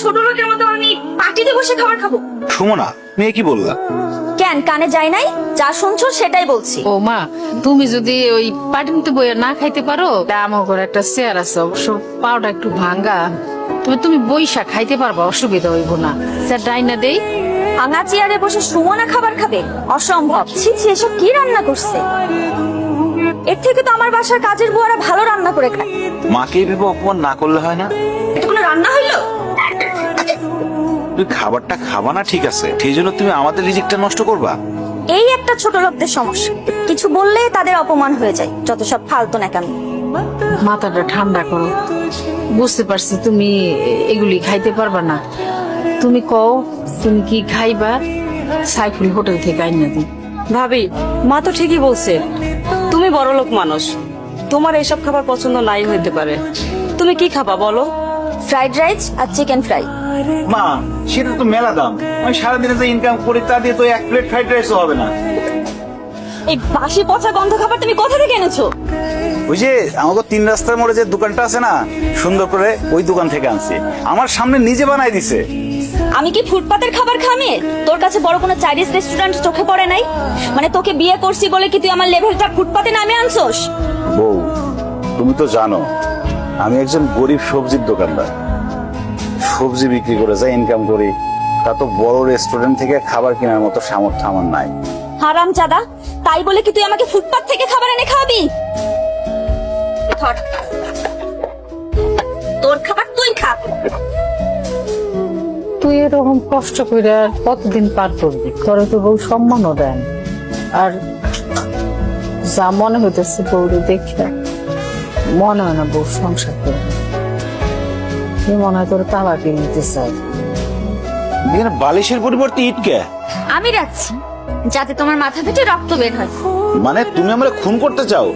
ছোট লোকের মতো আমি পার্টিতে বসে খাবার খাবো? সুমনা, মেয়ে কি বললা? কেন কানে যায় নাই? যা শুনছো সেটাই বলছি। ও মা, তুমি যদি ওই পাটিতে বইয়া না খাইতে পারো, আমার ঘরে একটা চেয়ার আছে, অবশ্য পাওটা একটু ভাঙ্গা, তবে তুমি বইসা খাইতে পারবা, অসুবিধা হইব না। স্যার ডাইনা দেই। ভাঙা চেয়ারে বসে সুমনা খাবার খাবে? অসম্ভব। ছি ছি, এসব কি রান্না করছে? এর থেকে তো আমার বাসার কাজের বুয়ারা ভালো রান্না করে খায়। মাকে ভেবে অপমান না করলে হয় না? এটা কোনো রান্না হইলো? তুই খাবারটা খাবা না ঠিক আছে, সেই জন্য তুমি আমাদের রিজিকটা নষ্ট করবা? এই একটা ছোট লোকদের সমস্যা, কিছু বললে তাদের অপমান হয়ে যায়। যত সব ফালতু নাকামি। মাথাটা ঠান্ডা করো, বুঝতে পারছি তুমি এগুলি খাইতে পারবা না। তুমি কও তুমি কি খাইবা, সাইফুল হোটেল থেকে আইনা দিই। ভাবি, মা তো ঠিকই বলছে, তুমি বড়লোক মানুষ, তোমার এইসব খাবার পছন্দ নাই হইতে পারে। তুমি কি খাবা বলো? ফ্রাইড রাইস আর চিকেন ফ্রাই। মা, সেটা তো মেলা দাম। আমি সারাদিনে যে ইনকাম করি তা দিয়ে তো এক প্লেট ফ্রাইড রাইসও হবে না। এই বাসি পচা গন্ধ খাবার তুমি কোথা থেকে এনেছো? ওই যে আমাকে 3 রাস্তার মোড়ে যে দোকানটা আছে না, সুন্দর করে ওই দোকান থেকে আনছি। আমার সামনে নিজে বানাই দিছে। আমি কি ফুটপাতের খাবার খামে? তোর কাছে বড় কোনো চাইনিজ রেস্টুরেন্ট চোখে পড়ে নাই? মানে তোকে বিয়ে করছি বলে কি তুই আমার লেভেলটা ফুটপাতে নামে আনছোস? বউ, তুমি তো জানো আমি একজন গরিব সবজির দোকানদার। সবজি বিক্রি করে যা ইনকাম করি তা তো বড় রেস্টুরেন্ট থেকে খাবার কেনার মতো সামর্থ্য আমার নাই। হারামজাদা, তাই বলে কি তুই আমাকে ফুটপাত থেকে খাবার এনে খাওয়াবি? ধর, তোর খাবার তুই খা। তুই এরকম কষ্ট করে আর কতদিন পার করবি? তোরে তো বউ সম্মানও দেন, আর যা মনে হইতেছে বউরে দেখে মনে হয় না বউ সংসার করবে। কি মনে হয় তোর তালা কিনে নিতে চাই। এখানে বালিশের পরিবর্তে ইট কে? আমি রাখছি যাতে তোমার মাথা ফেটে রক্ত বের হয়। মানে তুমি আমরা খুন করতে চাও?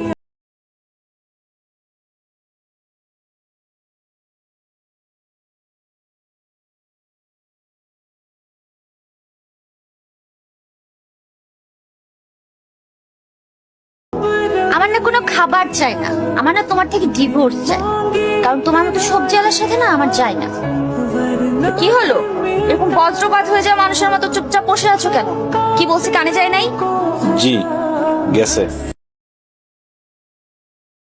আমার না কোনো খাবার চাই না, আমার না তোমার থেকে ডিভোর্স চাই। কারণ তোমার মতো সবজিওয়ালার সাথে না আমার যায় না। কি হলো, এরকম বজ্রপাত হয়ে যাওয়া মানুষের মতো চুপচাপ বসে আছো কেন? কি বলছি কানে যায় নাই? জি, গেছে।